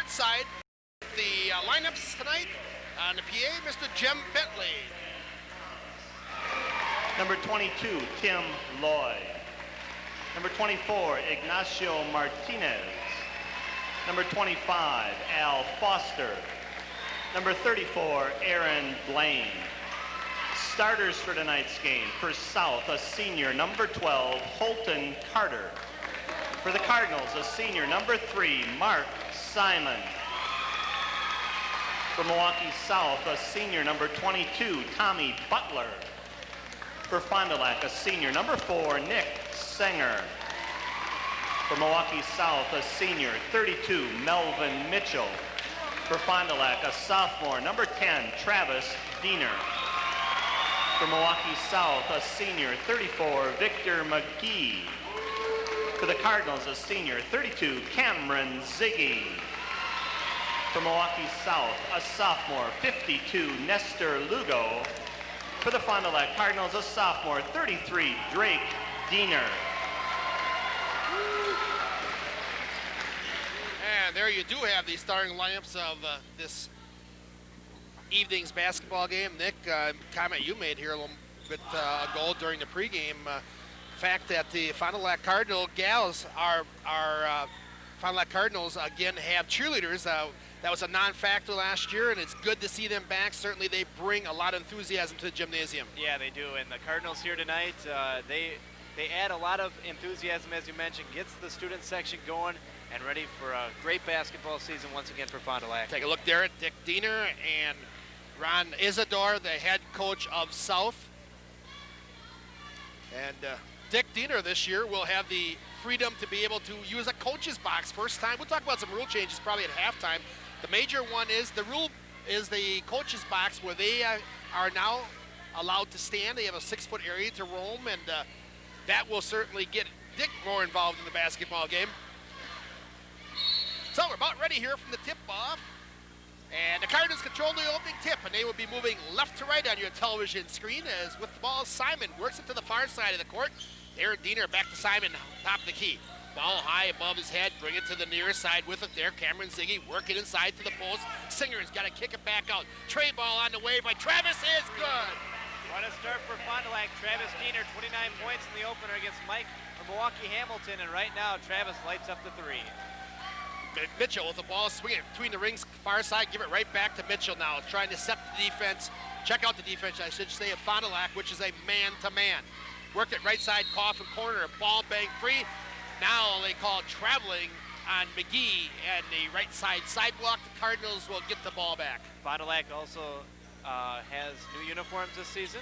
court side. The lineups tonight on the PA, Mr. Jim Bentley. Number 22, Tim Lloyd. Number 24, Ignacio Martinez. Number 25, Al Foster. Number 34, Aaron Blaine. Starters for tonight's game. For South, a senior, number 12, Holton Carter. For the Cardinals, a senior, number 3, Mark Simon. For Milwaukee South, a senior, number 22, Tommy Butler. For Fond du Lac, a senior, number 4, Nick Sanger. For Milwaukee South, a senior, 32, Melvin Mitchell. For Fond du Lac, a sophomore, number 10, Travis Diener. For Milwaukee South, a senior, 34, Victor McGee. For the Cardinals, a senior, 32, Cameron Ziggy. For Milwaukee South, a sophomore, 52, Nestor Lugo. For the Fond du Lac Cardinals, a sophomore, 33, Drake Diener. And there you do have the starting lineups of this evening's basketball game. Nick, comment you made here a little bit ago during the pregame, fact that the Fond du Lac Cardinal gals are Fond du Lac Cardinals again have cheerleaders. That was a non-factor last year, and it's good to see them back. Certainly they bring a lot of enthusiasm to the gymnasium. Yeah, they do, and the Cardinals here tonight, they add a lot of enthusiasm, as you mentioned, gets the student section going and ready for a great basketball season once again for Fond du Lac. Take a look there at Dick Diener and Ron Isidore, the head coach of South. And Dick Diener this year will have the freedom to be able to use a coach's box first time. We'll talk about some rule changes probably at halftime. The major one is the rule is the coach's box where they are now allowed to stand. They have a 6-foot area to roam, and that will certainly get Dick more involved in the basketball game. So we're about ready here from the tip-off. And the Cardinals control the opening tip, and they will be moving left to right on your television screen as with the ball, Simon works it to the far side of the court. Aaron Diener back to Simon, top of the key. Ball high above his head, bring it to the near side with it there. Cameron Ziggy work it inside to the post. Singer's got to kick it back out. Tray ball on the way by Travis is good. What a start for Fond du Lac. Travis Diener, 29 points in the opener against Mike from Milwaukee Hamilton, and right now Travis lights up the 3. Mitchell with the ball swinging between the rings, far side, give it right back to Mitchell now, trying to set the defense. Check out the defense, I should say, of Fond du Lac, which is a man-to-man. Worked it right side, coffin corner, ball bang free. Now they call traveling on McGee and the right side sidewalk. The Cardinals will get the ball back. Fond du Lac also has new uniforms this season.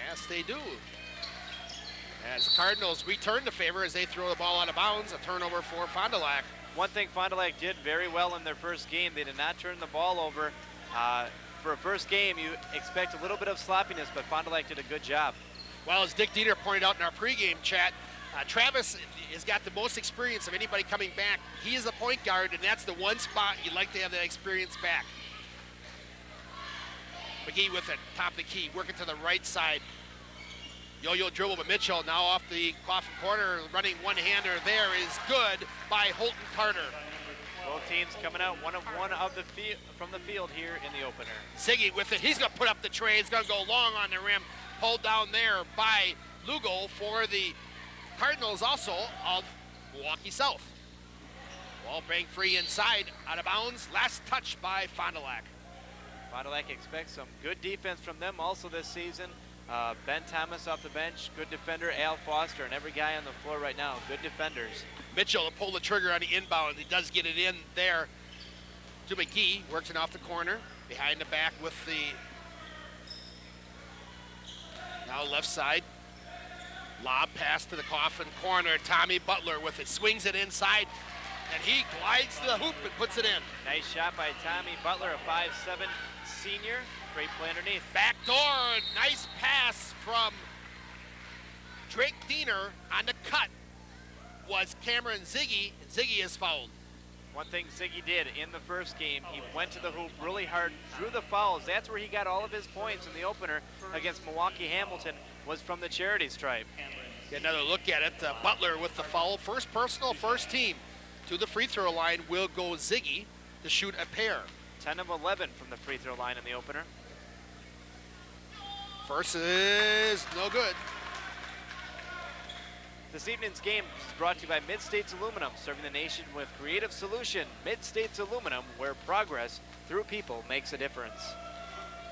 Yes, they do. As the Cardinals return the favor as they throw the ball out of bounds, a turnover for Fond du Lac. One thing Fond du Lac did very well in their first game, they did not turn the ball over. For a first game, you expect a little bit of sloppiness, but Fond du Lac did a good job. Well, as Dick Diener pointed out in our pregame chat, Travis has got the most experience of anybody coming back. He is a point guard, and that's the one spot you'd like to have that experience back. McGee with it, top of the key, working to the right side. Yo-yo dribble, but Mitchell now off the coffin corner, running one-hander there is good by Holton Carter. Both teams coming out one of the from the field here in the opener. Ziggy with it, he's gonna put up the tray, he's gonna go long on the rim, pulled down there by Lugo for the Cardinals also of Milwaukee South. Ball bang free inside, out of bounds, last touch by Fond du Lac. Fond du Lac expects some good defense from them also this season. Ben Thomas off the bench, good defender. Al Foster and every guy on the floor right now, good defenders. Mitchell to pull the trigger on the inbound. He does get it in there to McGee. Works it off the corner, behind the back with the now left side. Lob pass to the coffin corner. Tommy Butler with it, swings it inside, and he glides to the hoop and puts it in. Nice shot by Tommy Butler, a 5'7" senior. Great play underneath. Back door, nice pass from Drake Diener on the cut was Cameron Ziggy, and Ziggy is fouled. One thing Ziggy did in the first game, he went to the hoop really hard, drew the fouls. That's where he got all of his points in the opener against Milwaukee Hamilton, was from the charity stripe. Get another look at it. Butler with the foul. First personal, first team. To the free throw line will go Ziggy. to shoot a pair. 10 of 11 from the free throw line in the opener. First is no good. This evening's game is brought to you by Mid-States Aluminum, serving the nation with creative solution. Mid-States Aluminum, where progress through people makes a difference.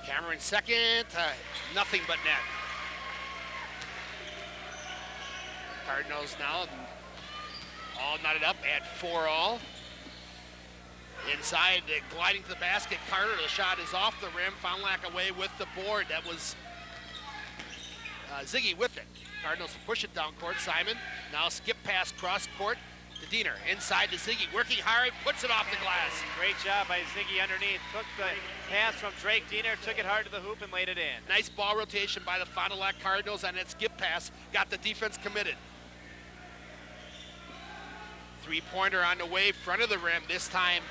Cameron second, nothing but net. Cardinals now all knotted up at 4-all. Inside, gliding to the basket, Carter, the shot is off the rim. Fond du Lac away with the board. That was Ziggy with it. Cardinals push it down court. Simon now skip pass cross court to Diener. Inside to Ziggy, working hard, puts it off the glass. Great job by Ziggy underneath. Took the pass from Drake Diener, took it hard to the hoop and laid it in. Nice ball rotation by the Fond du Lac Cardinals on that skip pass. Got the defense committed. Three-pointer on the way, front of the rim, this time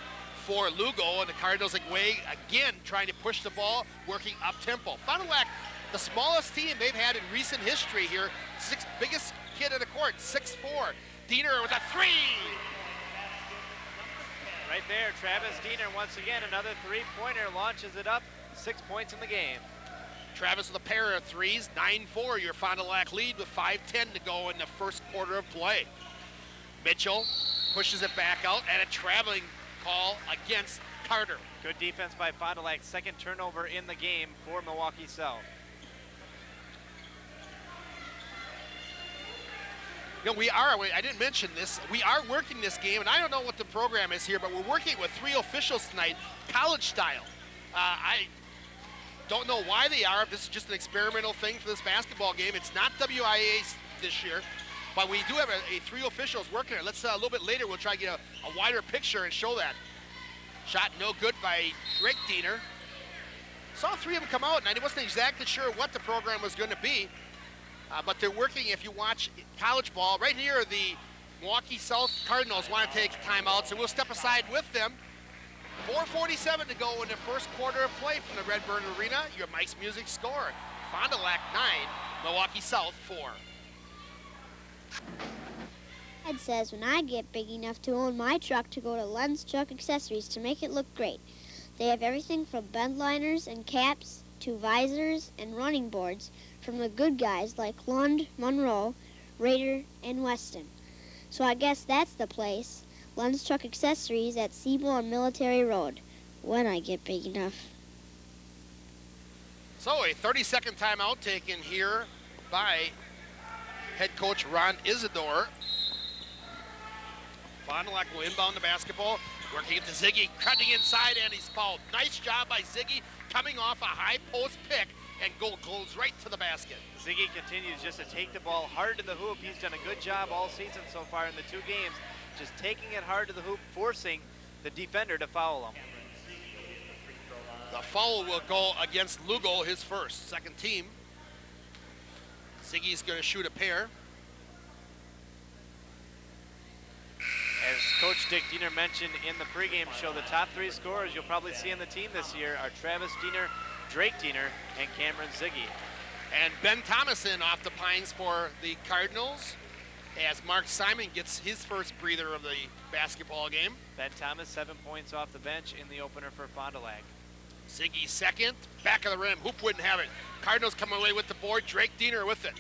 for Lugo, and the Cardinals away again, trying to push the ball, working up-tempo. Fond du Lac, the smallest team they've had in recent history here, biggest kid in the court, 6'4". Diener with a three. Right there, Travis Diener once again, another three-pointer, launches it up, 6 points in the game. Travis with a pair of threes, 9-4, your Fond du Lac lead with 5:10 to go in the first quarter of play. Mitchell pushes it back out, and a traveling call against Carter. Good defense by Fond du Lac, second turnover in the game for Milwaukee South. You know, I didn't mention this, we are working this game, and I don't know what the program is here, but we're working with 3 officials tonight, college style. I don't know why they are, if this is just an experimental thing for this basketball game. It's not WIA this year, but we do have a 3 officials working it. Let's, a little bit later, we'll try to get a wider picture and show that. Shot no good by Drake Diener. Saw 3 of them come out, and I wasn't exactly sure what the program was going to be. But they're working, if you watch college ball, right here the Milwaukee South Cardinals want to take timeouts, and we'll step aside with them. 4:47 to go in the first quarter of play from the Redburn Arena. Your Mike's Music score, Fond du Lac 9, Milwaukee South 4. Dad says when I get big enough to own my truck to go to Lund's Truck Accessories to make it look great. They have everything from bend liners and caps to visors and running boards from the good guys like Lund, Monroe, Raider, and Weston. So I guess that's the place, Lund's Truck Accessories at Siebel on Military Road, when I get big enough. So a 30-second timeout taken here by head coach Ron Isidore. Fond du Lac will inbound the basketball, working it to Ziggy, cutting inside, and he's fouled. Nice job by Ziggy, coming off a high post pick, and goal goes right to the basket. Ziggy continues just to take the ball hard to the hoop. He's done a good job all season so far in the 2 games, just taking it hard to the hoop, forcing the defender to foul him. The foul will go against Lugo, his first, second team. Ziggy's going to shoot a pair. As Coach Dick Diener mentioned in the pregame show, the top 3 scorers you'll probably see on the team this year are Travis Diener, Drake Diener, and Cameron Ziggy. And Ben Thomason off the pines for the Cardinals as Mark Simon gets his first breather of the basketball game. Ben Thomas, 7 points off the bench in the opener for Fond du Lac. Ziggy second, back of the rim, hoop wouldn't have it. Cardinals come away with the board, Drake Diener with it.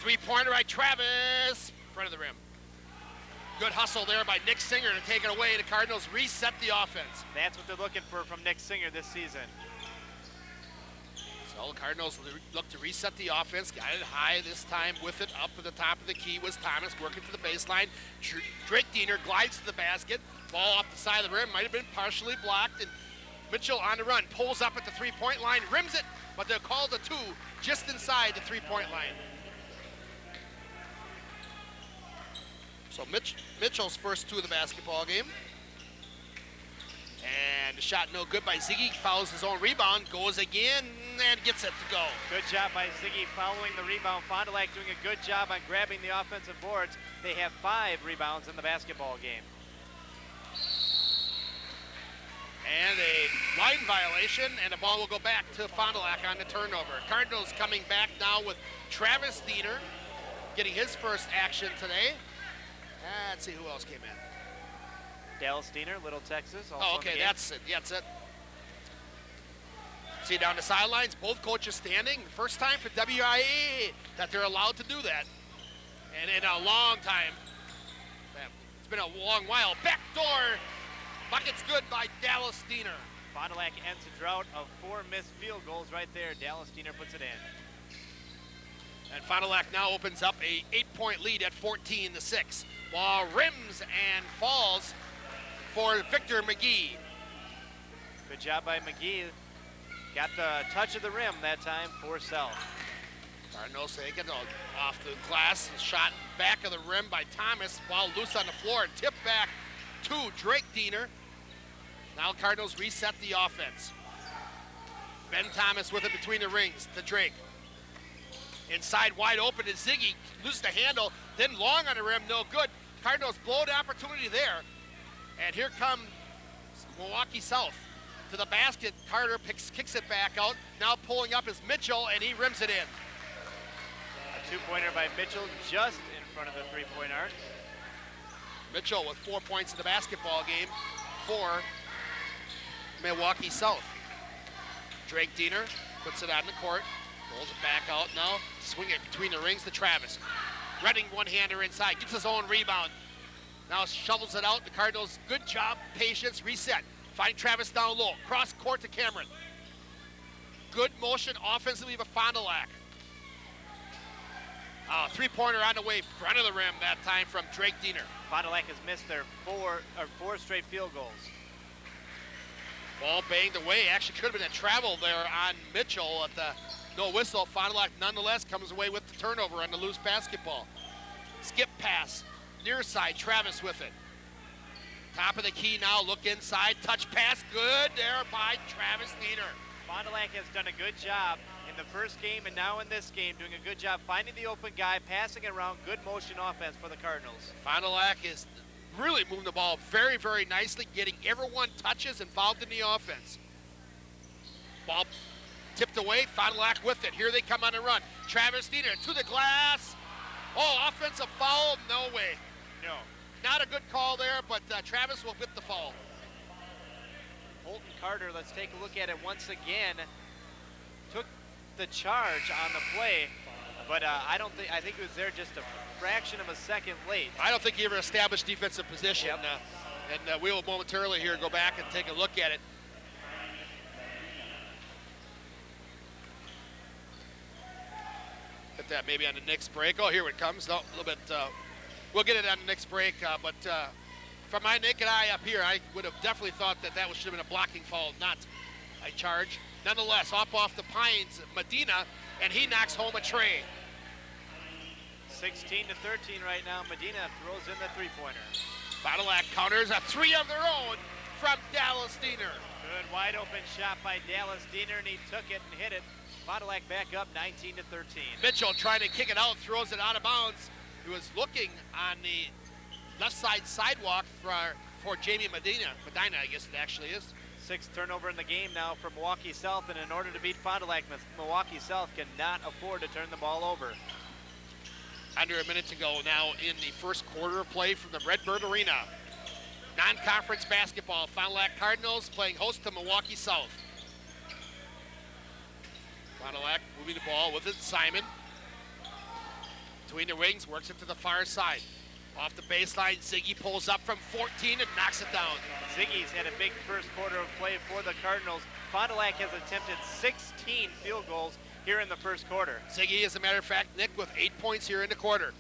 Three-pointer by Travis, front of the rim. Good hustle there by Nick Singer to take it away. The Cardinals reset the offense. That's what they're looking for from Nick Singer this season. So the Cardinals look to reset the offense. Got it high this time with it. Up at the top of the key was Thomas working to the baseline. Drake Diener glides to the basket. Ball off the side of the rim. Might have been partially blocked. And Mitchell on the run. Pulls up at the three-point line. Rims it. But they'll call the 2 just inside the three-point line. So Mitchell's first 2 of the basketball game. And the shot no good by Ziggy. Fouls his own rebound. Goes again and gets it to go. Good job by Ziggy following the rebound. Fond du Lac doing a good job on grabbing the offensive boards. They have 5 rebounds in the basketball game. And a line violation, and the ball will go back to Fond du Lac on the turnover. Cardinals coming back now with Travis Diener getting his first action today. Let's see who else came in. Dallas Steiner, Little Texas. Also Oh, in the okay, game. that's it. Yeah, that's it. See down the sidelines, both coaches standing. First time for WIA that they're allowed to do that. And in a long time. It's been a long while. Backdoor. Bucket's good by Dallas Steiner. Fond du Lac ends a drought of 4 missed field goals right there. Dallas Steiner puts it in. And Fond du Lac now opens up a 8-point lead at 14-6. Ball rims and falls for Victor McGee. Good job by McGee. Got the touch of the rim that time for South. Cardinals take it off the glass. Shot back of the rim by Thomas. Ball loose on the floor. Tip back to Drake Diener. Now Cardinals reset the offense. Ben Thomas with it between the rings to Drake. Inside wide open to Ziggy. Loses the handle. Then long on the rim. No good. Cardinals blow the opportunity there. And here comes Milwaukee South. To the basket. Carter kicks it back out. Now pulling up is Mitchell, and he rims it in. A 2-pointer by Mitchell just in front of the 3-point arc. Mitchell with 4 points in the basketball game for Milwaukee South. Drake Diener puts it on the court. Rolls it back out now. Swing it between the rings to Travis. Redding one-hander inside. Gets his own rebound. Now shovels it out. The Cardinals, good job, patience, reset. Finding Travis down low. Cross court to Cameron. Good motion offensively by Fond du Lac. Three-pointer on the way, front of the rim that time from Drake Diener. Fond du Lac has missed their four straight field goals. Ball banged away. Actually could have been a travel there on Mitchell at the no whistle. Fond du Lac nonetheless comes away with the turnover on the loose basketball. Skip pass, near side, Travis with it. Top of the key now, look inside, touch pass, good there by Travis Diener. Fond du Lac has done a good job in the first game and now in this game, doing a good job finding the open guy, passing it around, good motion offense for the Cardinals. Fond du Lac is really moving the ball very, very nicely, getting everyone touches involved in the offense. Ball tipped away, Fond du Lac with it. Here they come on a run. Travis Diener to the glass. Oh, offensive foul, no way. No. Not a good call there, but Travis will get the foul. Holton Carter, let's take a look at it once again. Took the charge on the play, but I think it was there just a fraction of a second late. I don't think he ever established defensive position. Yep. And we will momentarily here go back and take a look at it. Get that maybe on the next break. Oh, here it comes. No, a little bit. We'll get it on the next break. But from my naked eye up here, I would have definitely thought that should have been a blocking foul, not a charge. Nonetheless, off the Pines, Medina, and he knocks home a tray. 16-13 right now. Medina throws in the three-pointer. Fond du Lac counters a three of their own from Dallas Diener. Good wide open shot by Dallas Diener, and he took it and hit it. Fond du Lac back up 19-13. Mitchell trying to kick it out, throws it out of bounds. He was looking on the left side sidewalk for Jamie Medina, I guess it actually is. Sixth turnover in the game now for Milwaukee South, and in order to beat Fond du Lac, Milwaukee South cannot afford to turn the ball over. Under a minute to go now in the first quarter of play from the Redbird Arena. Non-conference basketball, Fond du Lac Cardinals playing host to Milwaukee South. Fond du Lac moving the ball with it, Simon. Between the wings, works it to the far side. Off the baseline, Ziggy pulls up from 14 and knocks it down. Ziggy's had a big first quarter of play for the Cardinals. Fond du Lac has attempted 16 field goals here in the first quarter. Ziggy, as a matter of fact, Nick, with 8 points here in the quarter.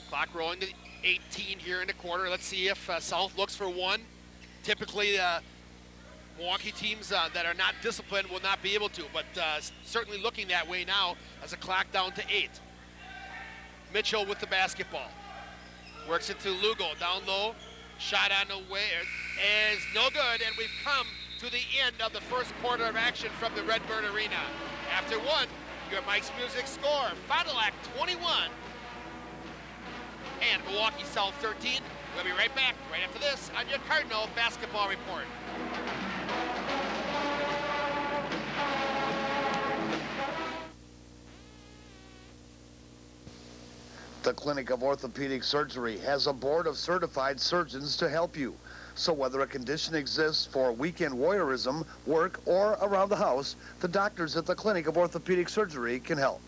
Clock rolling to 18 here in the quarter. Let's see if South looks for one. Typically, Milwaukee teams that are not disciplined will not be able to, but certainly looking that way now as a clock down to 8. Mitchell with the basketball. Works it to Lugo, down low. Shot on the way is no good, and we've come to the end of the first quarter of action from the Redbird Arena. After one, your Mike's Music score, Fond du Lac 21 and Milwaukee South 13. We'll be right back right after this on your Cardinal Basketball Report. The Clinic of Orthopedic Surgery has a board of certified surgeons to help you. So whether a condition exists for weekend warriorism, work, or around the house, the doctors at the Clinic of Orthopedic Surgery can help.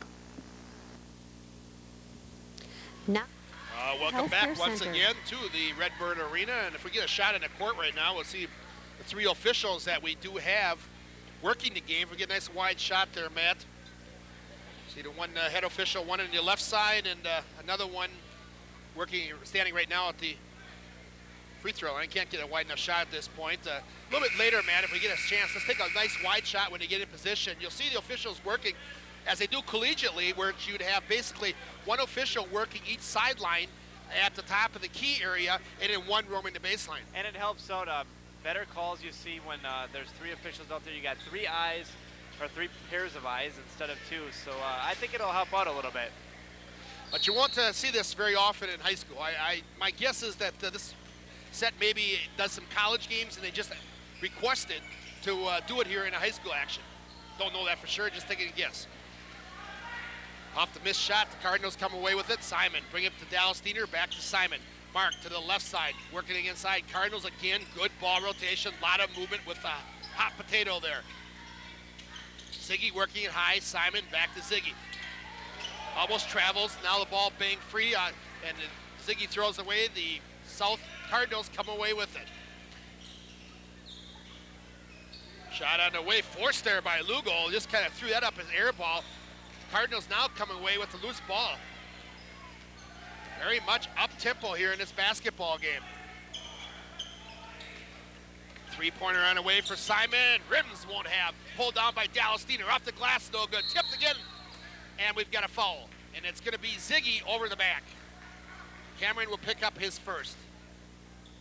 Welcome back once again to the Redbird Arena. And if we get a shot in the court right now, we'll see the three officials that we do have working the game. We get a nice wide shot there, Matt. See the one head official, one on the left side, and another one standing right now at the free throw line. Can't get a wide enough shot at this point. A little bit later, Matt, if we get a chance, let's take a nice wide shot when they get in position. You'll see the officials working as they do collegiately, where you'd have basically one official working each sideline at the top of the key area and in one room in the baseline. And it helps out better calls you see when there's three officials out there. You got three eyes, or three pairs of eyes instead of two. So I think it'll help out a little bit. But you won't see this very often in high school. My guess is that this set maybe does some college games and they just requested to do it here in a high school action. Don't know that for sure, just taking a guess. Off the missed shot, the Cardinals come away with it. Simon, bring it to Dallas Diener, back to Simon. Mark to the left side, working it inside. Cardinals again, good ball rotation, a lot of movement with a hot potato there. Ziggy working it high, Simon back to Ziggy. Almost travels, now the ball banged free, and Ziggy throws away. The South Cardinals come away with it. Shot on the way, forced there by Lugo, just kind of threw that up as air ball. Cardinals now coming away with the loose ball. Very much up-tempo here in this basketball game. Three-pointer on the way for Simon. Rims won't have. Pulled down by Dallas Diener. Off the glass, no good. Tipped again, and we've got a foul. And it's going to be Ziggy over the back. Cameron will pick up his first.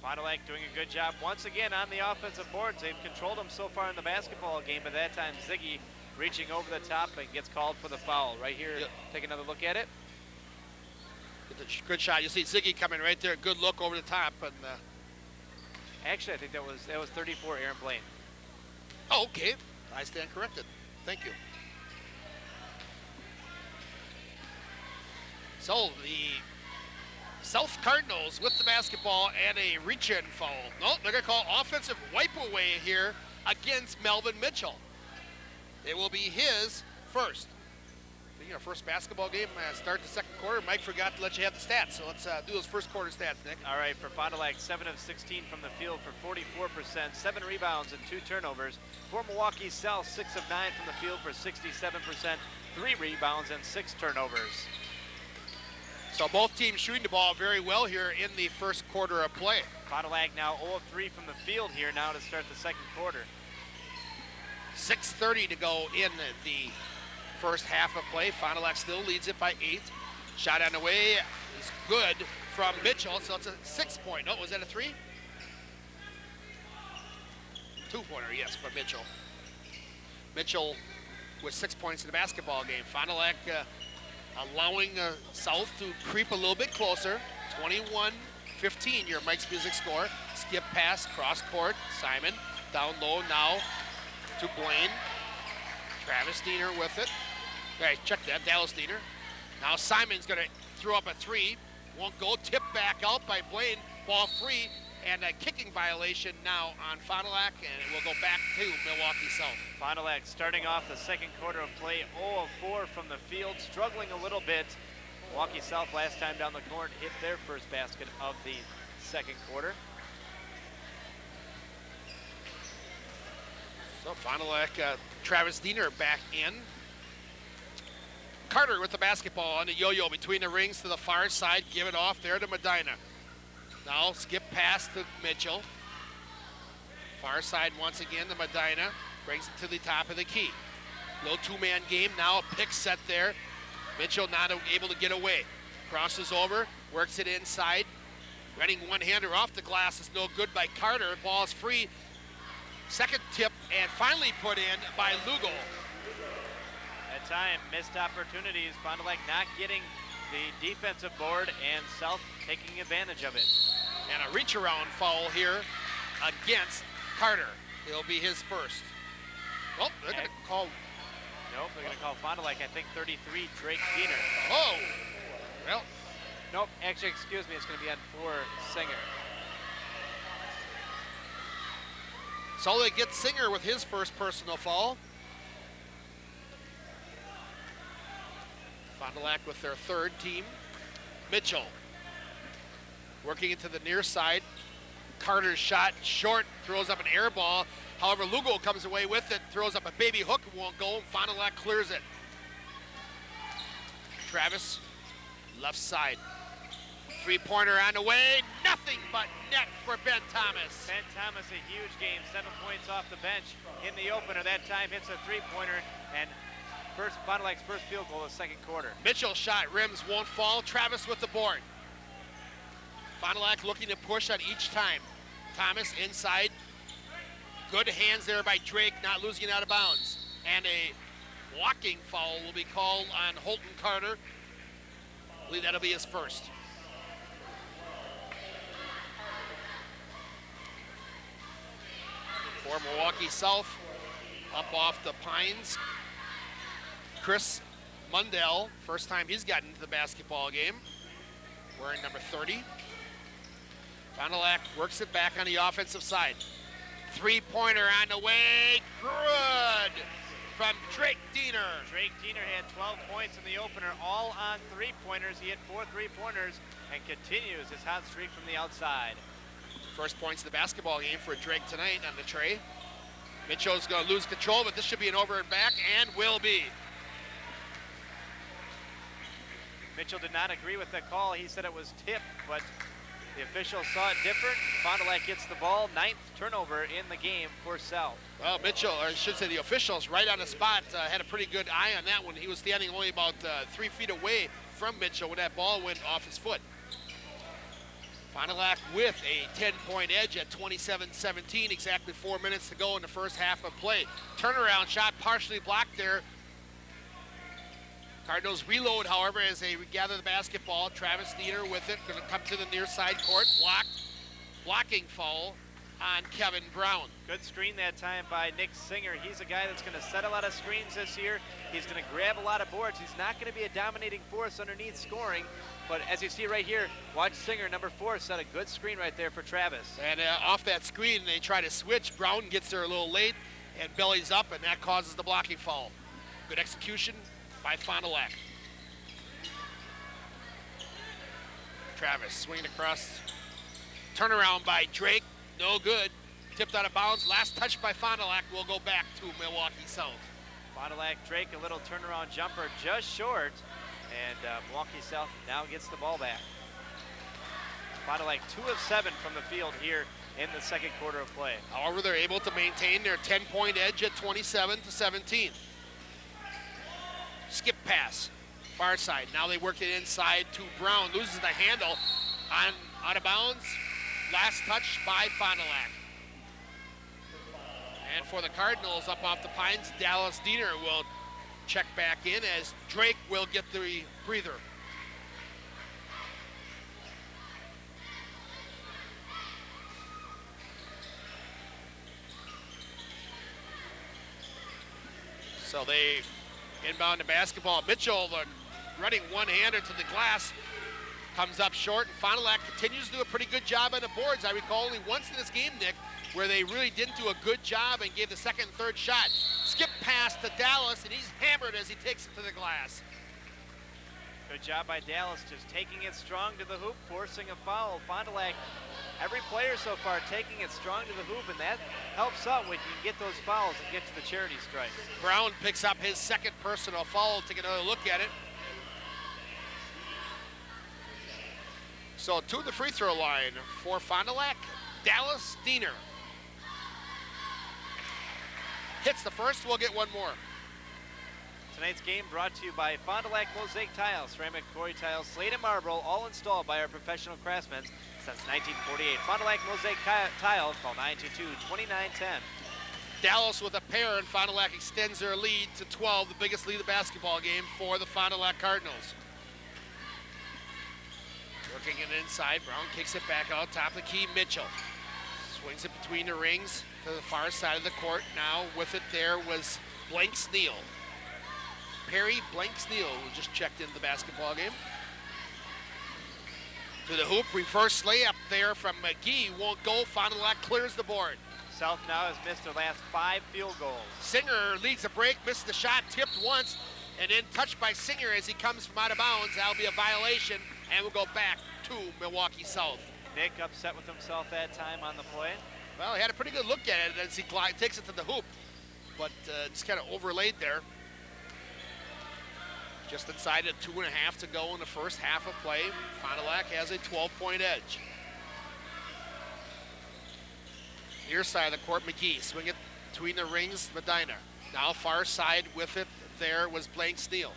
Fond du Lac doing a good job once again on the offensive boards. They've controlled them so far in the basketball game, but that time Ziggy reaching over the top and gets called for the foul. Right here, yep. Take another look at it. Good shot. You see Ziggy coming right there. Good look over the top. And actually, I think that was 34 Aaron Blaine. Oh, okay. I stand corrected. Thank you. So the South Cardinals with the basketball and a reach-in foul. No, they're going to call offensive wipe away here against Melvin Mitchell. It will be his first. Our first basketball game, start the second quarter. Mike forgot to let you have the stats, so let's do those first quarter stats, Nick. All right, for Fond du Lac, 7 of 16 from the field for 44%, 7 rebounds and 2 turnovers. For Milwaukee South, 6 of 9 from the field for 67%, 3 rebounds and 6 turnovers. So both teams shooting the ball very well here in the first quarter of play. Fond du Lac now 0 of 3 from the field here now to start the second quarter. 6:30 to go in the first half of play. Fond du Lac still leads it by 8. Shot on the way is good from Mitchell, so it's a 6-point. Oh, was that a 3? 2-pointer, yes, from Mitchell. Mitchell with 6 points in the basketball game. Fond du Lac allowing South to creep a little bit closer. 21-15, your Mike's Music score. Skip pass, cross court. Simon down low now to Blaine. Travis Diener with it. All right, check that, Dallas Diener. Now Simon's gonna throw up a 3. Won't go, tipped back out by Blaine. Ball free, and a kicking violation now on Fond du Lac, and it will go back to Milwaukee South. Fond du Lac starting off the second quarter of play, 0 of 4 from the field, struggling a little bit. Milwaukee South last time down the court hit their first basket of the second quarter. So Fond du Lac, Travis Diener back in. Carter with the basketball on the yo-yo between the rings to the far side. Give it off there to Medina. Now skip pass to Mitchell. Far side once again to Medina. Brings it to the top of the key. Little two-man game now. A pick set there. Mitchell not able to get away. Crosses over. Works it inside. Running one-hander off the glass is no good by Carter. Ball is free. Second tip and finally put in by Lugo. At time, missed opportunities. Fond du Lac not getting the defensive board and South taking advantage of it. And a reach around foul here against Carter. It'll be his first. Well, they're going to call. Nope, they're going to call Fond du Lac, I think 33, Drake Diener. Oh, well, Nope, actually, excuse me, it's going to be on for Singer. So they get Singer with his first personal foul. Fond du Lac with their third team. Mitchell working into the near side. Carter's shot short, throws up an air ball. However, Lugo comes away with it, throws up a baby hook, won't go, and Fond du Lac clears it. Travis, left side. Three-pointer on the way, nothing but net for Ben Thomas. Ben Thomas, a huge game, 7 points off the bench in the opener. That time hits a three-pointer, and Fond du Lac's first field goal of the second quarter. Mitchell shot, rims, won't fall. Travis with the board. Fond du Lac looking to push on each time. Thomas inside. Good hands there by Drake, not losing it out of bounds. And a blocking foul will be called on Holton Carter. I believe that'll be his first. For Milwaukee South, up off the Pines. Chris Mundell, first time he's gotten into the basketball game, wearing number 30. Fond du Lac works it back on the offensive side. Three-pointer on the way, good from Drake Diener. Drake Diener had 12 points in the opener, all on three-pointers. He hit 4 three-pointers and continues his hot streak from the outside. First points of the basketball game for Drake tonight on the tray. Mitchell's going to lose control, but this should be an over and back, and will be. Mitchell did not agree with the call. He said it was tipped, but the officials saw it different. Fond du Lac gets the ball, 9th turnover in the game for South. Well, Mitchell, or I should say the officials, right on the spot, had a pretty good eye on that one. He was standing only about 3 feet away from Mitchell when that ball went off his foot. Fond du Lac with a 10-point edge at 27-17, exactly 4 minutes to go in the first half of play. Turnaround shot partially blocked there. Cardinals reload, however, as they gather the basketball. Travis Diener with it, going to come to the near side court, blocked. Blocking foul on Kevin Brown. Good screen that time by Nick Singer. He's a guy that's going to set a lot of screens this year. He's going to grab a lot of boards. He's not going to be a dominating force underneath scoring, but as you see right here, watch Singer, number 4, set a good screen right there for Travis. And off that screen, they try to switch. Brown gets there a little late and bellies up, and that causes the blocking foul. Good execution by Fond du Lac. Travis swinging across. Turnaround by Drake, no good. Tipped out of bounds. Last touch by Fond du Lac will go back to Milwaukee South. Fond du Lac, Drake, a little turnaround jumper just short, and Milwaukee South now gets the ball back. Fond du Lac 2 of 7 from the field here in the second quarter of play. However, they're able to maintain their 10-point edge at 27-17. Skip pass, far side. Now they work it inside to Brown. Loses the handle out of bounds. Last touch by Fond du Lac. And for the Cardinals up off the Pines, Dallas Diener will check back in as Drake will get the breather. So they inbound the basketball. Mitchell running one-hander to the glass. Comes up short, and Fond du Lac continues to do a pretty good job on the boards. I recall only once in this game, Nick, where they really didn't do a good job and gave the second and third shot. Skip pass to Dallas, and he's hammered as he takes it to the glass. Good job by Dallas, just taking it strong to the hoop, forcing a foul. Fond du Lac, every player so far taking it strong to the hoop, and that helps out when you can get those fouls and get to the charity stripe. Brown picks up his second personal foul. Take another look at it. So to the free throw line for Fond du Lac, Dallas Diener. Hits the first, we'll get one more. Tonight's game brought to you by Fond du Lac Mosaic Tiles, ceramic quarry tiles, slate and marble, all installed by our professional craftsmen since 1948. Fond du Lac Mosaic Tiles, call 922-2910. Dallas with a pair, and Fond du Lac extends their lead to 12, the biggest lead of the basketball game for the Fond du Lac Cardinals. Working it inside, Brown kicks it back out top of the key. Mitchell swings it between the rings to the far side of the court. Now with it there was Blanks Neal. Perry Blanks Neal, who just checked into the basketball game. To the hoop, reverse layup there from McGee. Won't go. Fond du Lac clears the board. South now has missed their last 5 field goals. Singer leads the break, misses the shot, tipped once, and then touched by Singer as he comes from out of bounds. That'll be a violation, and we'll go back to Milwaukee South. Nick upset with himself that time on the play. Well, he had a pretty good look at it as he takes it to the hoop, but just kind of overlaid there. Just inside of 2.5 to go in the first half of play. Fond du Lac has a 12-point edge. Near side of the court, McGee swing it between the rings, Medina. Now far side with it there was Blake Steele.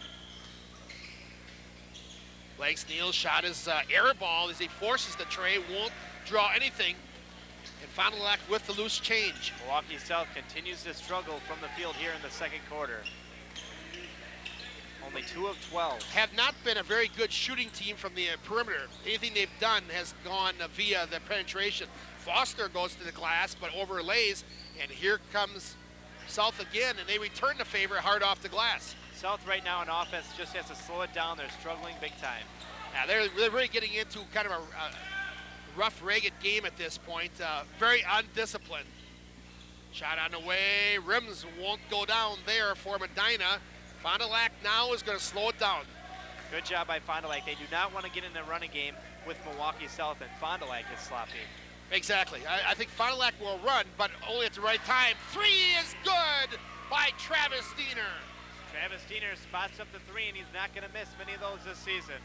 Blake Steele's shot is air ball as he forces the tray, won't draw anything. And Fond du Lac with the loose change. Milwaukee South continues to struggle from the field here in the second quarter. Only 2 of 12. Have not been a very good shooting team from the perimeter. Anything they've done has gone via the penetration. Foster goes to the glass, but overlays, and here comes South again, and they return the favor hard off the glass. South right now in offense just has to slow it down. They're struggling big time. Yeah, they're really getting into kind of a rough, ragged game at this point. Very undisciplined. Shot on the way. Rims won't go down there for Medina. Fond du Lac now is going to slow it down. Good job by Fond du Lac. They do not want to get in the running game with Milwaukee South, and Fond du Lac is sloppy. Exactly. I think Fond du Lac will run, but only at the right time. 3 is good by Travis Diener. Travis Diener spots up the 3, and he's not going to miss many of those this season.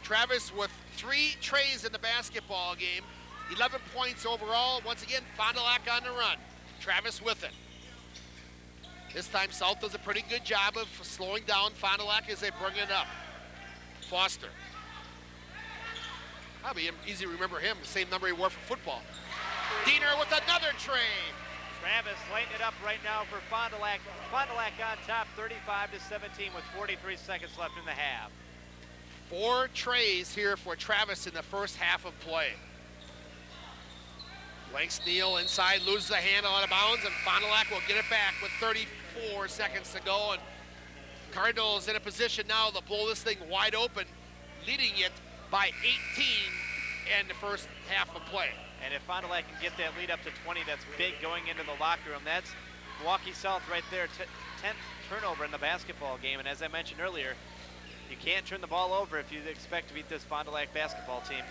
Travis with 3 trays in the basketball game. 11 points overall. Once again, Fond du Lac on the run. Travis with it. This time South does a pretty good job of slowing down Fond du Lac as they bring it up. Foster. That'll be easy to remember him, the same number he wore for football. Diener with another tray. Travis lighting it up right now for Fond du Lac. Fond du Lac on top, 35-17 with 43 seconds left in the half. 4 trays here for Travis in the first half of play. Blake Steele inside, loses the handle out of bounds, and Fond du Lac will get it back with 34 seconds to go. And Cardinals in a position now to blow this thing wide open, leading it by 18 in the first half of play. And if Fond du Lac can get that lead up to 20, that's big going into the locker room. That's Milwaukee South right there, 10th turnover in the basketball game. And as I mentioned earlier, you can't turn the ball over if you expect to beat this Fond du Lac basketball team.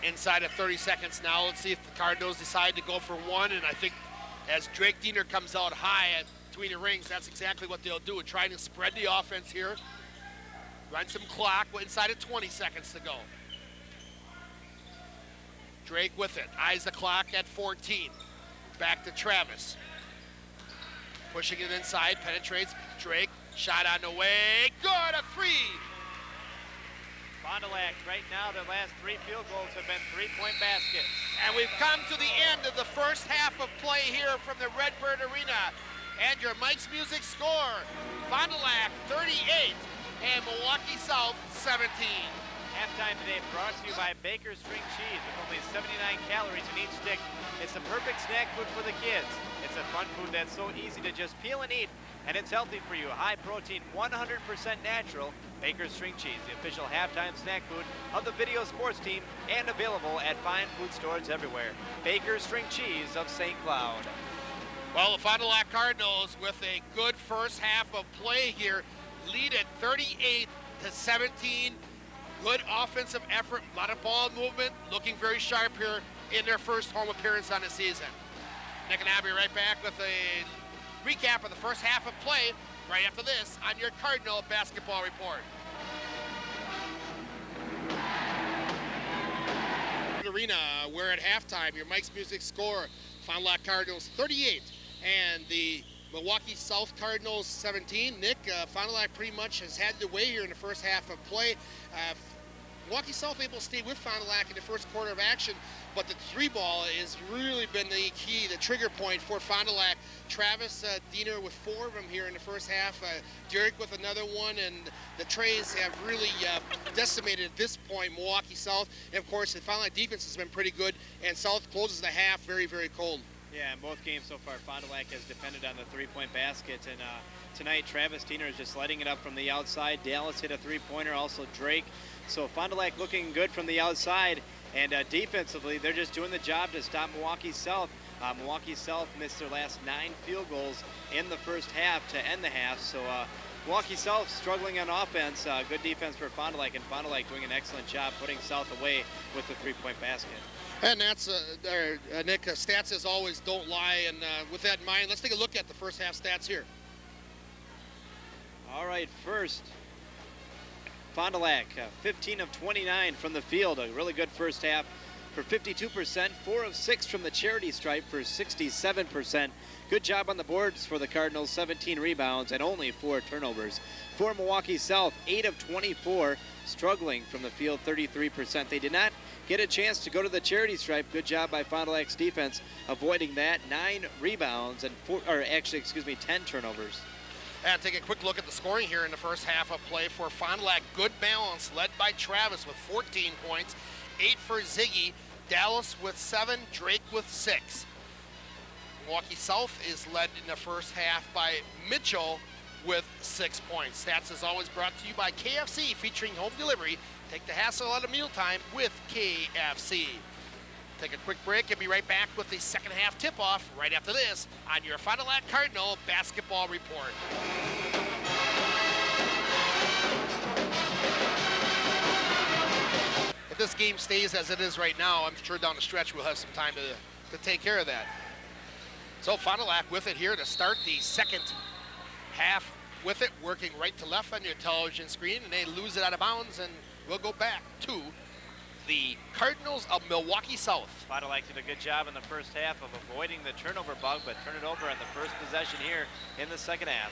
Inside of 30 seconds now. Let's see if the Cardinals decide to go for one. And I think as Drake Diener comes out high between the rings, that's exactly what they'll do. Trying to spread the offense here. Run some clock inside of 20 seconds to go. Drake with it. Eyes the clock at 14. Back to Travis. Pushing it inside, penetrates. Drake, shot on the way. Good, a 3. Fond du Lac, right now, their last 3 field goals have been 3-point baskets. And we've come to the end of the first half of play here from the Redbird Arena. And your Mike's Music score, Fond du Lac 38 and Milwaukee South 17. Halftime today brought to you by Baker's String Cheese with only 79 calories in each stick. It's the perfect snack food for the kids. It's a fun food that's so easy to just peel and eat, and it's healthy for you. High protein, 100% natural. Baker's String Cheese, the official halftime snack food of the video sports team, and available at fine food stores everywhere. Baker's String Cheese of St. Cloud. Well, the Fond du Lac Cardinals with a good first half of play here lead at 38-17. Good offensive effort, a lot of ball movement, looking very sharp here in their first home appearance on the season. Nick and I'll be right back with a recap of the first half of play right after this on your Cardinal Basketball Report. Arena, we're at halftime. Your Mike's Music score, Fond du Lac Cardinals 38 and the Milwaukee South Cardinals 17. Nick, Fond du Lac pretty much has had the way here in the first half of play. Milwaukee South able to stay with Fond du Lac in the first quarter of action, but the 3-ball has really been the key, the trigger point for Fond du Lac. Travis Diener with 4 of them here in the first half. Derek with another one, and the trays have really decimated at this point Milwaukee South. And of course, the Fond du Lac defense has been pretty good, and South closes the half very, very cold. Yeah, in both games so far, Fond du Lac has depended on the 3-point basket, and tonight Travis Diener is just letting it up from the outside. Dallas hit a 3-pointer, also Drake So Fond du Lac looking good from the outside, and defensively, they're just doing the job to stop Milwaukee South. Milwaukee South missed their last 9 field goals in the first half to end the half. So Milwaukee South struggling on offense. Good defense for Fond du Lac, and Fond du Lac doing an excellent job putting South away with the 3-point basket. And that's, Nick, stats as always don't lie. And with that in mind, let's take a look at the first half stats here. All right, first, Fond du Lac, 15 of 29 from the field. A really good first half for 52%. 4 of 6 from the charity stripe for 67%. Good job on the boards for the Cardinals, 17 rebounds and only 4 turnovers. For Milwaukee South, 8 of 24, struggling from the field, 33%. They did not get a chance to go to the charity stripe. Good job by Fond du Lac's defense avoiding that. 9 rebounds and 10 turnovers. And take a quick look at the scoring here in the first half of play for Fond du Lac. Good balance, led by Travis with 14 points, 8 for Ziggy, Dallas with 7, Drake with 6. Milwaukee South is led in the first half by Mitchell with 6 points. Stats is always brought to you by KFC, featuring home delivery. Take the hassle out of mealtime with KFC. Take a quick break and be right back with the second half tip-off right after this on your Fond du Lac Cardinal Basketball Report. If this game stays as it is right now, I'm sure down the stretch we'll have some time to take care of that. So Fond du Lac with it here to start the second half with it, working right to left on your television screen, and they lose it out of bounds, and we'll go back to the Cardinals of Milwaukee South. Fond du Lac did a good job in the first half of avoiding the turnover bug, but turn it over on the first possession here in the second half.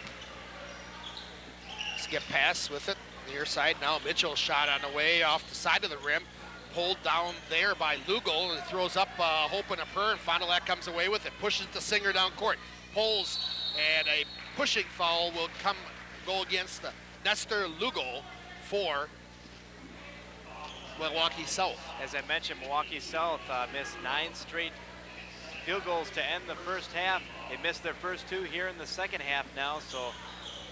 Skip pass with it, near side. Now Mitchell shot on the way off the side of the rim. Pulled down there by Lugal, and throws up Hope and a prayer, and Fond du Lac comes away with it. Pushes the Singer down court. Pulls, and a pushing foul will go against Nestor Lugal for Milwaukee South. As I mentioned, Milwaukee South missed 9 straight field goals to end the first half. They missed their first 2 here in the second half now, so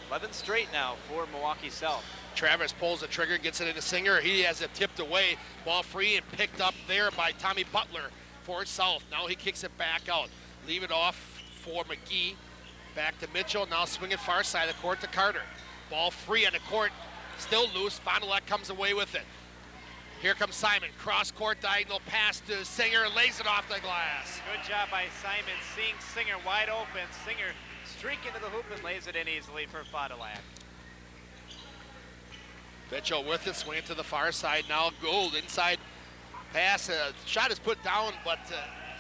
11 straight now for Milwaukee South. Travis pulls the trigger, gets it into Singer. He has it tipped away, ball free and picked up there by Tommy Butler for South. Now he kicks it back out. Leave it off for McGee. Back to Mitchell, now swinging far side of the court to Carter. Ball free on the court, still loose. Fond du Lac comes away with it. Here comes Simon, cross-court diagonal pass to Singer, lays it off the glass. Good job by Simon, seeing Singer wide open. Singer streaking to the hoop and lays it in easily for Fond du Lac. Mitchell with it, swinging to the far side. Now Gould inside pass. Shot is put down, but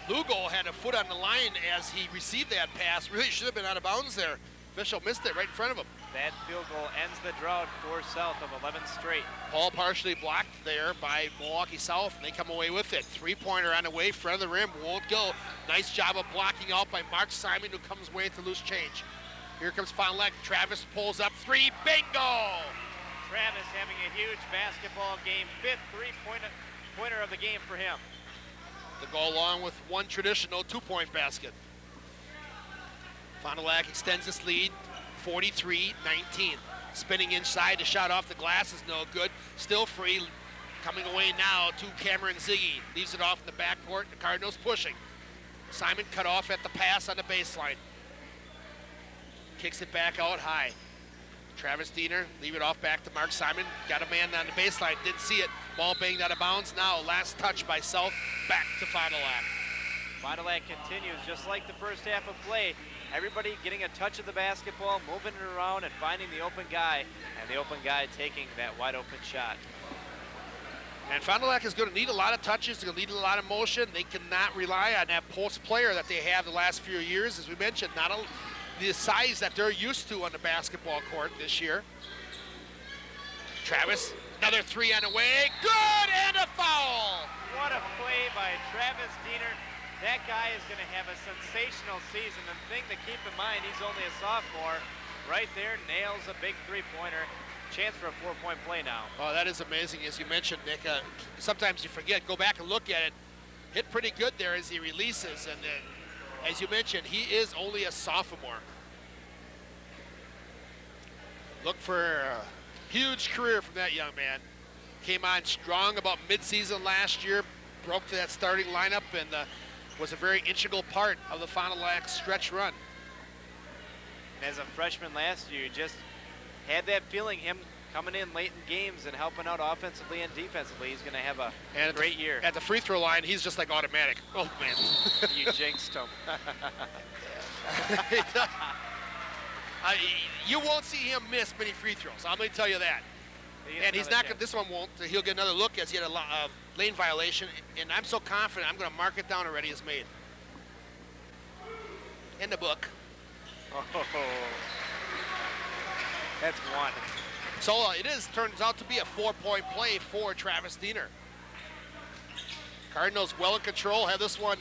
Lugal had a foot on the line as he received that pass. Really should have been out of bounds there. Official missed it right in front of him. That field goal ends the drought for South of 11 straight. Ball partially blocked there by Milwaukee South, and they come away with it. Three-pointer on the way, front of the rim, won't go. Nice job of blocking out by Mark Simon, who comes away with the loose change. Here comes Fond du Lac. Travis pulls up 3, bingo! Travis having a huge basketball game, 5th three-pointer of the game for him. To go along with one traditional 2-point basket. Fond du Lac extends this lead, 43-19. Spinning inside, the shot off the glass is no good. Still free, coming away now to Cameron Ziggy. Leaves it off in the backcourt, the Cardinals pushing. Simon cut off at the pass on the baseline. Kicks it back out high. Travis Diener, leave it off back to Mark Simon. Got a man on the baseline, didn't see it. Ball banged out of bounds. Now last touch by South, back to Fond du Lac. Fond du Lac continues just like the first half of play. Everybody getting a touch of the basketball, moving it around and finding the open guy, and the open guy taking that wide open shot. And Fond du Lac is going to need a lot of touches, they're going to need a lot of motion. They cannot rely on that post player that they have the last few years. As we mentioned, not the size that they're used to on the basketball court this year. Travis, another 3 on the way, good, and a foul! What a play by Travis Diener. That guy is going to have a sensational season. And the thing to keep in mind, he's only a sophomore. Right there, nails a big three-pointer. Chance for a 4-point play now. Oh, that is amazing. As you mentioned, Nick, sometimes you forget. Go back and look at it. Hit pretty good there as he releases. And as you mentioned, he is only a sophomore. Look for a huge career from that young man. came on strong about midseason last year, broke to that starting lineup, and was a very integral part of the Fond du Lac stretch run. And as a freshman last year, you just had that feeling him coming in late in games and helping out offensively and defensively. He's going to have a great year. At the free throw line, he's just like automatic. Oh, man. You jinxed him. You won't see him miss many free throws. I'm going to tell you that. And he's not going to, this one won't. He'll get another look as he had a lane violation. And I'm so confident I'm going to mark it down already as made. In the book. Oh, that's one. So turns out to be a 4-point play for Travis Diener. Cardinals well in control, have this one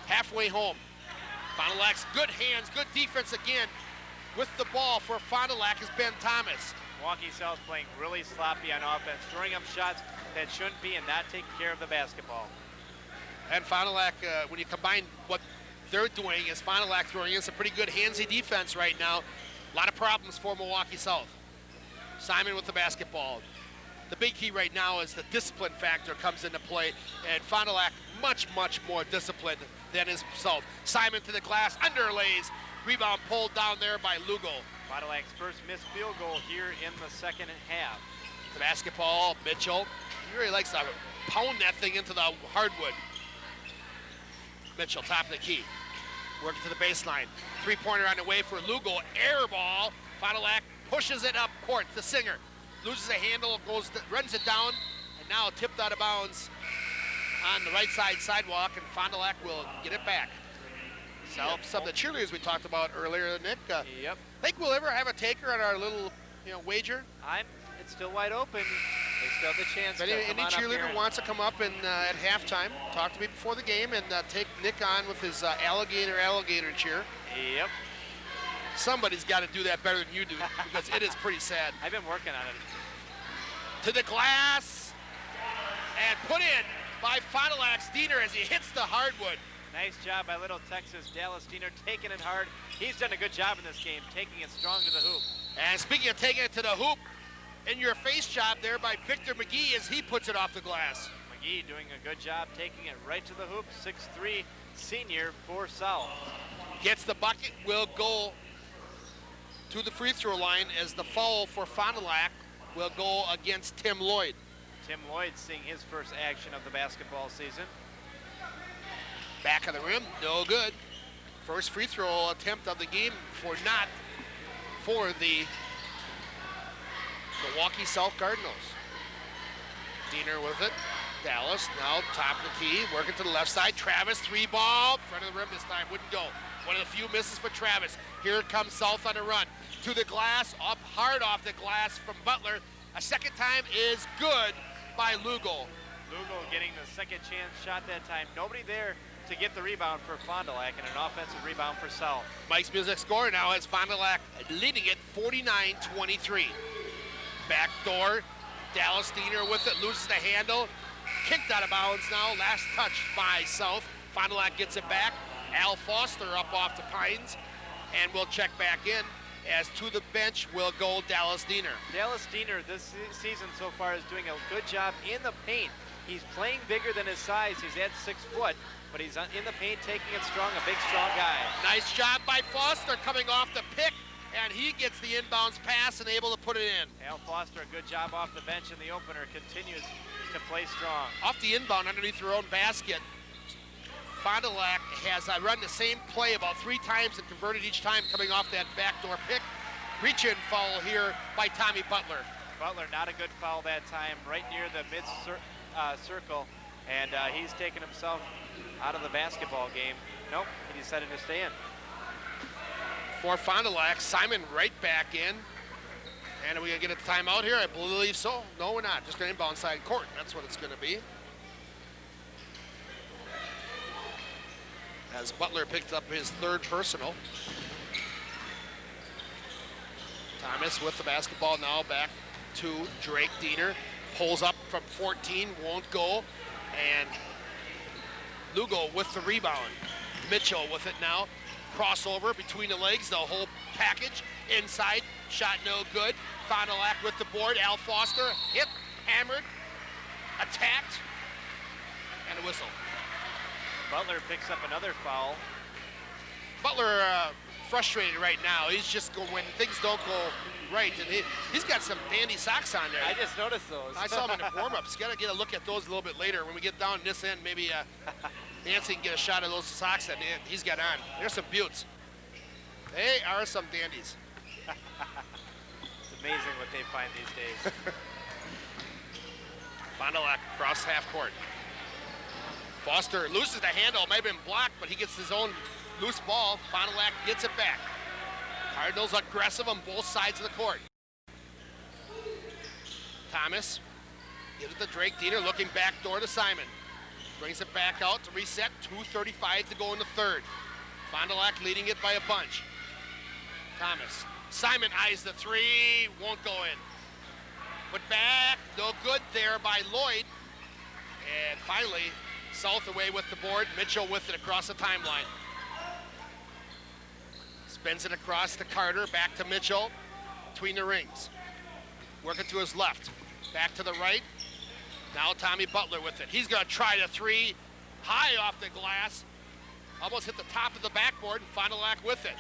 halfway home. Fond du Lac's good hands, good defense again. With the ball for Fond du Lac is Ben Thomas. Milwaukee South playing really sloppy on offense, throwing up shots that shouldn't be and not taking care of the basketball. And Fond du Lac, when you combine what they're doing, is Fond du Lac throwing in some pretty good handsy defense right now. A lot of problems for Milwaukee South. Simon with the basketball. The big key right now is the discipline factor comes into play, and Fond du Lac much, much more disciplined than is South. Simon to the glass, underlays, rebound pulled down there by Lugo. Fond du Lac's first missed field goal here in the second half. The basketball, Mitchell. He really likes to pound that thing into the hardwood. Mitchell, top of the key. Working to the baseline. Three-pointer on the way for Lugo. Air ball. Fond du Lac pushes it up court to Singer. Loses a handle, runs it down, and now tipped out of bounds on the right side sidewalk, and Fond du Lac will get it back. Some of the cheerleaders we talked about earlier, Nick. Yep. Think we'll ever have a taker on our little, wager? It's still wide open. They still have the chance. If any cheerleader wants to come up and at halftime, talk to me before the game and take Nick on with his alligator cheer. Yep. Somebody's got to do that better than you do because it is pretty sad. I've been working on it. To the glass and put in by Fond du Lac's Diener as he hits the hardwood. Nice job by Little Texas. Dallas Diener taking it hard. He's done a good job in this game, taking it strong to the hoop. And speaking of taking it to the hoop, in your face job there by Victor McGee as he puts it off the glass. McGee doing a good job taking it right to the hoop. 6'3" senior for South. Gets the bucket, will go to the free throw line as the foul for Fond du Lac will go against Tim Lloyd. Tim Lloyd seeing his first action of the basketball season. Back of the rim, no good. First free throw attempt of the game for the Milwaukee South Cardinals. Diener with it. Dallas now top of the key, working to the left side. Travis, three ball, front of the rim this time, wouldn't go. One of the few misses for Travis. Here comes South on a run. To the glass, up hard off the glass from Butler. A second time is good by Lugo. Lugo getting the second chance shot that time. Nobody there to get the rebound for Fond du Lac and an offensive rebound for South. Mike's Music score now has Fond du Lac leading it 49-23. Backdoor, Dallas Diener with it, loses the handle. Kicked out of bounds now, last touch by South. Fond du Lac gets it back. Al Foster up off the Pines, and we'll check back in as to the bench will go Dallas Diener. Dallas Diener this season so far is doing a good job in the paint. He's playing bigger than his size. He's at 6 foot, but he's in the paint taking it strong, a big, strong guy. Nice job by Foster coming off the pick, and he gets the inbounds pass and able to put it in. Al Foster, a good job off the bench in the opener, continues to play strong. Off the inbound underneath their own basket, Fond du Lac has run the same play about 3 times and converted each time coming off that backdoor pick. Reach-in foul here by Tommy Butler. Butler, not a good foul that time, right near the mid-circle, and he's taken himself out of the basketball game. Nope, he decided to stay in. For Fond du Lac, Simon right back in. And are we going to get a timeout here? I believe so. No, we're not. Just going to inbound side court. That's what it's going to be. As Butler picked up his 3rd personal. Thomas with the basketball now back to Drake Diener. Pulls up from 14, won't go. And Lugo with the rebound. Mitchell with it now. Crossover between the legs, the whole package. Inside, shot no good. Fond du Lac with the board. Al Foster hit hammered, attacked, and a whistle. Butler picks up another foul. Butler frustrated right now. He's just going, when things don't go right, and he's got some dandy socks on there. I just noticed those. I saw him in the warm-ups. Got to get a look at those a little bit later. When we get down this end, maybe Nancy can get a shot of those socks that he's got on. There's some buttes. They are some dandies. It's amazing what they find these days. Fond du Lac across half court. Foster loses the handle. Might have been blocked, but he gets his own loose ball. Fond du Lac gets it back. Cardinals aggressive on both sides of the court. Thomas gives it to Drake Diener, looking back door to Simon. Brings it back out to reset. 2:35 to go in the third. Fond du Lac leading it by a bunch. Thomas. Simon eyes the three, won't go in. Put back, no good there by Lloyd. And finally, South away with the board. Mitchell with it across the timeline. Spins it across to Carter, back to Mitchell, between the rings. Working to his left, back to the right. Now Tommy Butler with it. He's gonna try the three, high off the glass. Almost hit the top of the backboard, and Fond du Lac with it.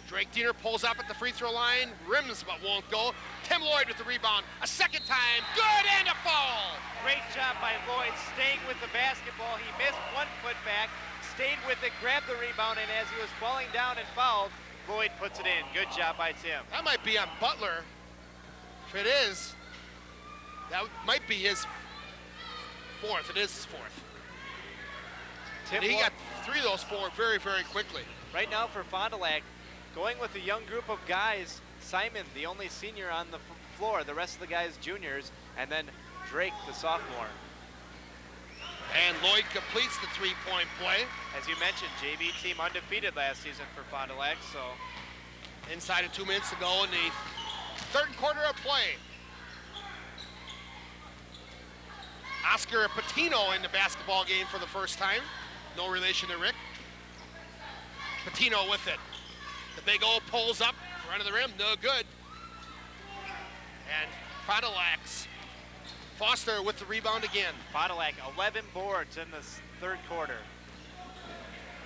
Drake Diener pulls up at the free throw line, rims but won't go. Tim Lloyd with the rebound, a second time, good, and a foul! Great job by Lloyd staying with the basketball. He missed 1 foot back, stayed with it, grabbed the rebound, and as he was falling down and fouled, Lloyd puts it in. Good job by Tim. That might be on Butler. If it is, that might be his fourth. It is his fourth. Tim He Lloyd, got 3 of those 4 very, very quickly. right now for Fond du Lac, going with a young group of guys. Simon, the only senior on the floor, the rest of the guys juniors, and then Drake, the sophomore. And Lloyd completes the three-point play. As you mentioned, JV team undefeated last season for Fond du Lac, so Inside of 2 minutes to go in the third quarter of play. Oscar Patino in the basketball game for the first time. No relation to Rick. Patino with it. The big O pulls up, front of the rim, no good. And Fond du Lac's Foster with the rebound again. Fond du Lac 11 boards in this third quarter.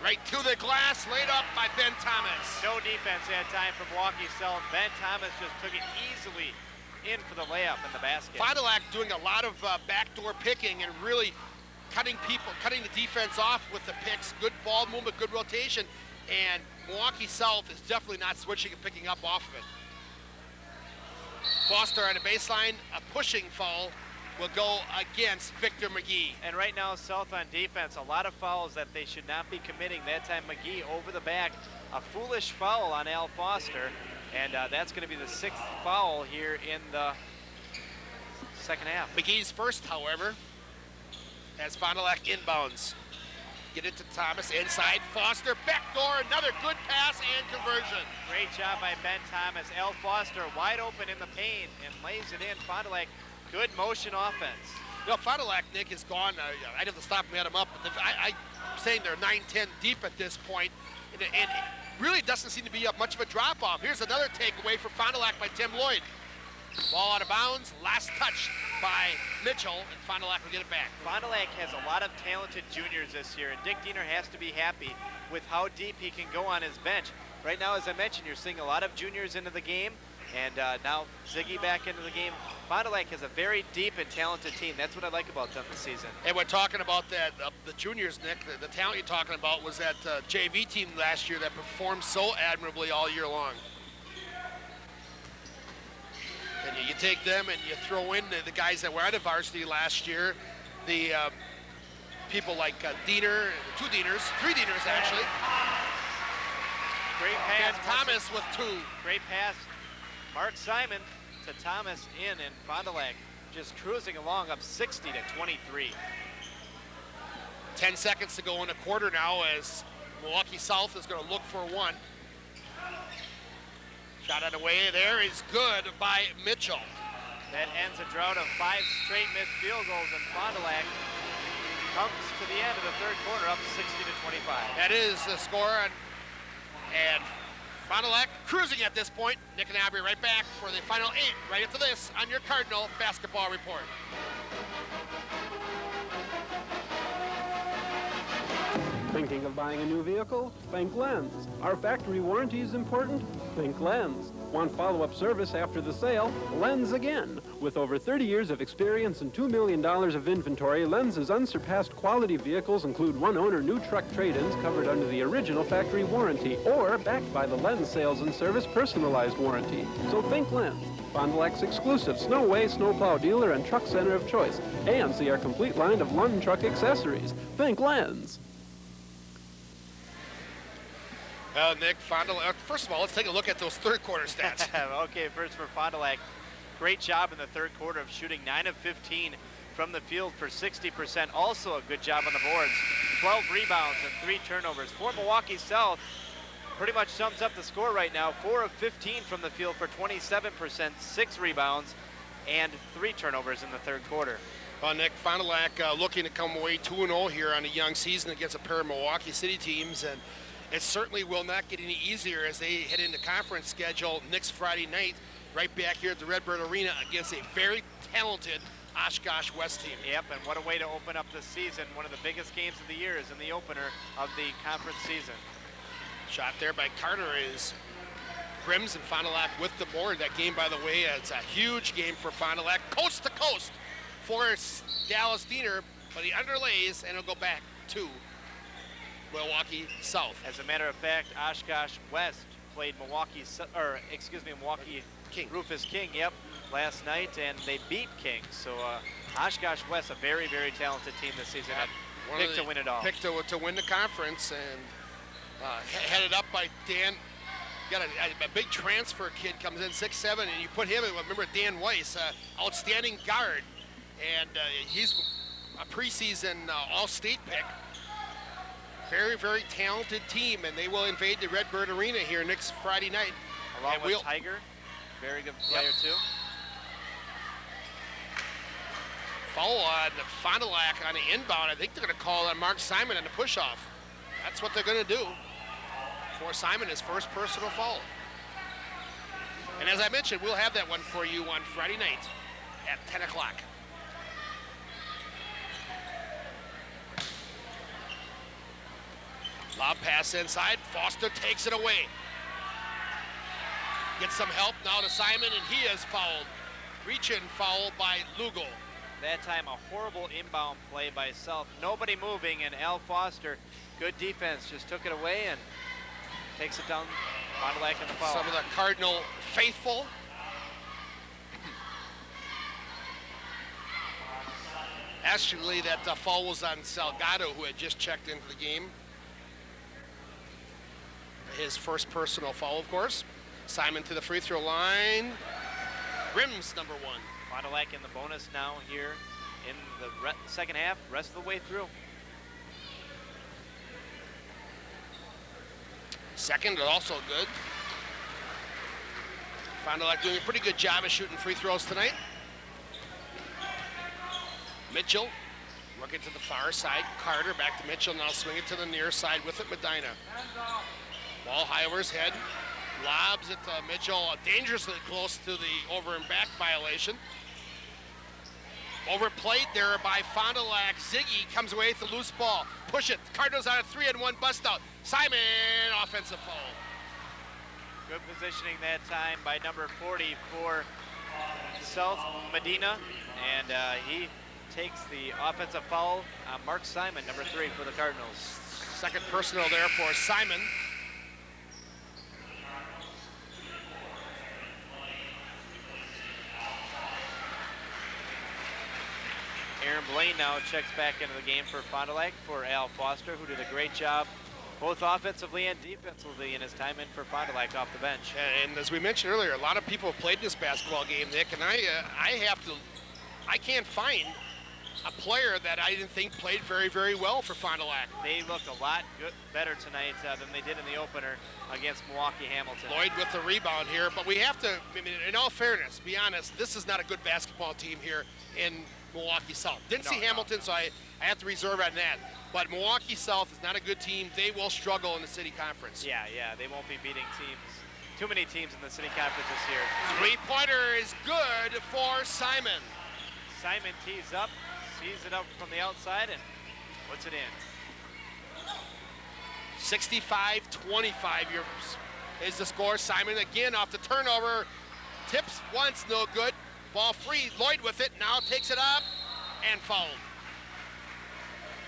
Right to the glass, laid up by Ben Thomas. No defense that time from Milwaukee South. Ben Thomas just took it easily in for the layup in the basket. Fond du Lac doing a lot of backdoor picking and really cutting the defense off with the picks. Good ball movement, good rotation, and Milwaukee South is definitely not switching and picking up off of it. Foster on the baseline, a pushing foul will go against Victor McGee. And right now, South on defense, a lot of fouls that they should not be committing. That time, McGee over the back, a foolish foul on Al Foster, and that's going to be the 6th foul here in the second half. McGee's first, however, as Fond du Lac inbounds. Get it to Thomas, inside, Foster, backdoor, another good pass and conversion. Great job by Ben Thomas. Al Foster wide open in the paint and lays it in. Fond du Lac, good motion offense. You know, Fond du Lac, Nick, is gone. I'd have to stop and add him up. But I'm saying they're 9-10 deep at this point, and it really doesn't seem to be much of a drop-off. Here's another takeaway for Fond du Lac by Tim Lloyd. Ball out of bounds, last touch by Mitchell, and Fond du Lac will get it back. Fond du Lac has a lot of talented juniors this year, and Dick Diener has to be happy with how deep he can go on his bench. Right now, as I mentioned, you're seeing a lot of juniors into the game, and now Ziggy back into the game. Fond du Lac has a very deep and talented team. That's what I like about them this season. And we're talking about that, the juniors, Nick, the talent you're talking about was that JV team last year that performed so admirably all year long. And you take them and you throw in the guys that were out of varsity last year, the people like Diener, 2 Dieners, 3 Dieners actually. Great pass. And Thomas with 2. Great pass. Mark Simon to Thomas in, and Fond du Lac just cruising along up 60-23. 10 seconds to go in the quarter now as Milwaukee South is going to look for one. Shot on the way there is good by Mitchell. That ends a drought of 5 straight missed field goals, and Fond du Lac comes to the end of the third quarter up 60-25. That is the score, and Fond du Lac cruising at this point. Nick and Abby right back for the final 8 right after this on your Cardinal Basketball Report. Thinking of buying a new vehicle? Think Lens. Our factory warranty is important? Think Lens. Want follow-up service after the sale? Lens again. With over 30 years of experience and $2 million of inventory, Lens's unsurpassed quality vehicles include one-owner new truck trade-ins covered under the original factory warranty or backed by the Lens Sales and Service personalized warranty. So think Lens. Fond du Lac's exclusive Snowway snowplow dealer and truck center of choice. And see our complete line of Lund truck accessories. Think Lens. Nick, Fond du Lac, first of all, let's take a look at those third quarter stats. Okay, first for Fond du Lac, great job in the third quarter of shooting 9 of 15 from the field for 60%. Also a good job on the boards. 12 rebounds and 3 turnovers. For Milwaukee South, pretty much sums up the score right now. 4 of 15 from the field for 27%, 6 rebounds, and 3 turnovers in the third quarter. Well, Nick, Fond du Lac looking to come away 2-0 here on a young season against a pair of Milwaukee City teams, and it certainly will not get any easier as they head into conference schedule next Friday night, right back here at the Redbird Arena against a very talented Oshkosh West team. Yep, and what a way to open up the season. One of the biggest games of the year is in the opener of the conference season. Shot there by Carter is Grims and Fond du Lac with the board. That game, by the way, it's a huge game for Fond du Lac, coast to coast for Dallas Diener, but he underlays and it'll go back to Milwaukee South. As a matter of fact, Oshkosh West played Milwaukee King. Rufus King, yep, last night, and they beat King. So Oshkosh West, a very, very talented team this season, and picked to win it all. Picked to win the conference, and headed up by Dan. Got a big transfer kid comes in, 6'7", and you put him in. Remember Dan Weiss, outstanding guard, and he's a preseason All-State pick. Very, very talented team, and they will invade the Redbird Arena here next Friday night. Along with Tiger, very good player too. Foul on Fond du Lac on the inbound. I think they're going to call on Mark Simon on the push-off. That's what they're going to do for Simon, his first personal foul. And as I mentioned, we'll have that one for you on Friday night at 10 o'clock. Lob pass inside. Foster takes it away. Gets some help now to Simon, and he is fouled. Reach-in foul by Lugo. That time, a horrible inbound play by South. Nobody moving, and Al Foster, good defense, just took it away and takes it down. Fond du Lac in the foul. Some of the Cardinal faithful. Actually, that foul was on Salgado, who had just checked into the game. His first personal foul, of course. Simon to the free throw line. Grims, number 1. Fond du Lac in the bonus now here in the second half, rest of the way through. Second, also good. Fond du Lac doing a pretty good job of shooting free throws tonight. Mitchell working to the far side. Carter back to Mitchell, now swing it to the near side with it, Medina. Ball high over his head. Lobs it to Mitchell, dangerously close to the over and back violation. Overplayed there by Fond du Lac. Ziggy comes away with the loose ball. Push it. Cardinals on a 3-and-1 bust out. Simon, offensive foul. Good positioning that time by number 40 for South, Medina. And he takes the offensive foul on Mark Simon, number 3 for the Cardinals. Second personal there for Simon. Aaron Blaine now checks back into the game for Fond du Lac for Al Foster, who did a great job both offensively and defensively in his time in for Fond du Lac off the bench. And as we mentioned earlier, a lot of people have played this basketball game, Nick, and I can't find a player that I didn't think played very, very well for Fond du Lac. They looked a lot better tonight than they did in the opener against Milwaukee Hamilton. Lloyd with the rebound here, but we have to, I mean, in all fairness, be honest, this is not a good basketball team here in Milwaukee South. Didn't see Hamilton, so I I have to reserve on that. But Milwaukee South is not a good team. They will struggle in the city conference. Yeah, they won't be beating too many teams in the city conference this year. Three-pointer is good for Simon. Simon tees up, sees it up from the outside, and puts it in. 65-25 is the score. Simon again off the turnover. Tips once, no good. Ball free, Lloyd with it, now takes it up and fouled.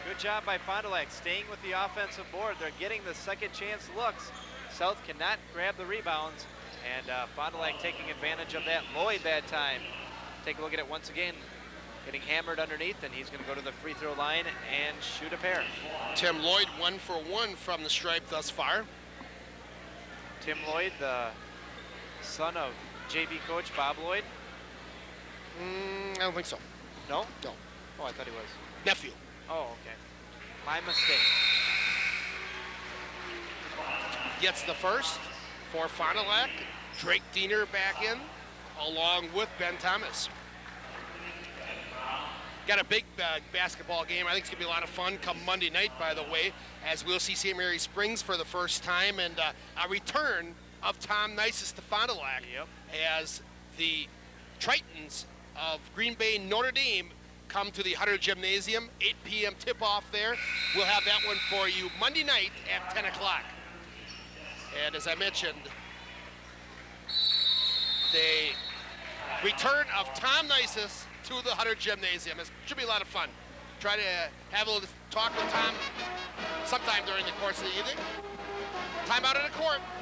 Good job by Fond du Lac staying with the offensive board. They're getting the second chance looks. South cannot grab the rebounds, and Fond du Lac taking advantage of that. Lloyd that time. Take a look at it once again. Getting hammered underneath, and he's going to go to the free throw line and shoot a pair. Tim Lloyd 1 for 1 from the stripe thus far. Tim Lloyd, the son of JV coach Bob Lloyd. I don't think so. No? No. Oh, I thought he was. Nephew. Oh, okay. My mistake. Gets the first for Fond du Lac. Drake Diener back in, along with Ben Thomas. Got a big basketball game. I think it's going to be a lot of fun come Monday night, by the way, as we'll see St. Mary Springs for the first time, and a return of Tom Nices to Fond du Lac as the Tritons of Green Bay Notre Dame come to the Hunter Gymnasium. 8 p.m. tip-off there. We'll have that one for you Monday night at 10 o'clock. And as I mentioned, the return of Tom Nices to the Hunter Gymnasium. It should be a lot of fun. Try to have a little talk with Tom sometime during the course of the evening. Time out on the court.